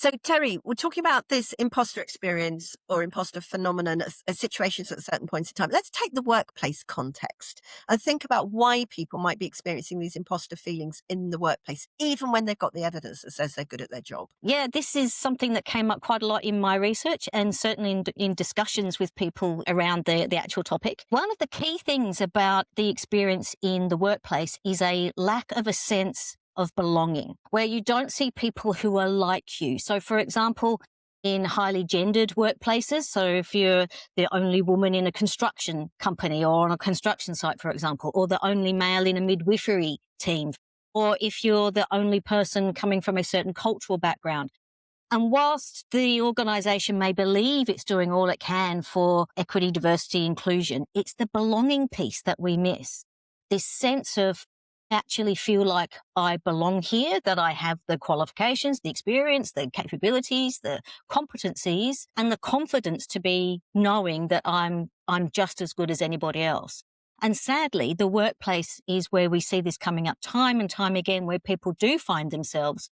So, Terry, we're talking about this imposter experience or imposter phenomenon as situations at certain points in time. Let's take the workplace context and think about why people might be experiencing these imposter feelings in the workplace, even when they've got the evidence that says they're good at their job. Yeah, this is something that came up quite a lot in my research and certainly in discussions with people around the actual topic. One of the key things about the experience in the workplace is a lack of a sense of belonging, where you don't see people who are like you. So, for example, in highly gendered workplaces, so if you're the only woman in a construction company or on a construction site, for example, or the only male in a midwifery team, or if you're the only person coming from a certain cultural background. And whilst the organisation may believe it's doing all it can for equity, diversity, inclusion, it's the belonging piece that we miss. This sense of actually feel like I belong here, that I have the qualifications, the experience, the capabilities, the competencies, and the confidence to be knowing that I'm just as good as anybody else. And sadly, the workplace is where we see this coming up time and time again, where people do find themselves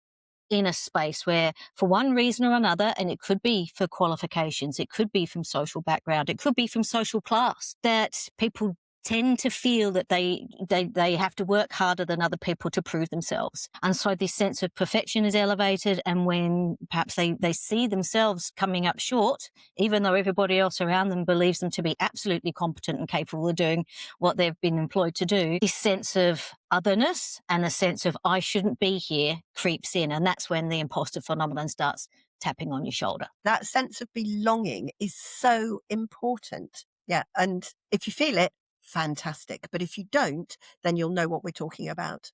in a space where, for one reason or another, and it could be for qualifications, it could be from social background, it could be from social class, that people tend to feel that they have to work harder than other people to prove themselves. And so this sense of perfection is elevated, and when perhaps they see themselves coming up short, even though everybody else around them believes them to be absolutely competent and capable of doing what they've been employed to do, this sense of otherness and a sense of I shouldn't be here creeps in, and that's when the imposter phenomenon starts tapping on your shoulder. That sense of belonging is so important. Yeah. And if you feel it, fantastic. But if you don't, then you'll know what we're talking about.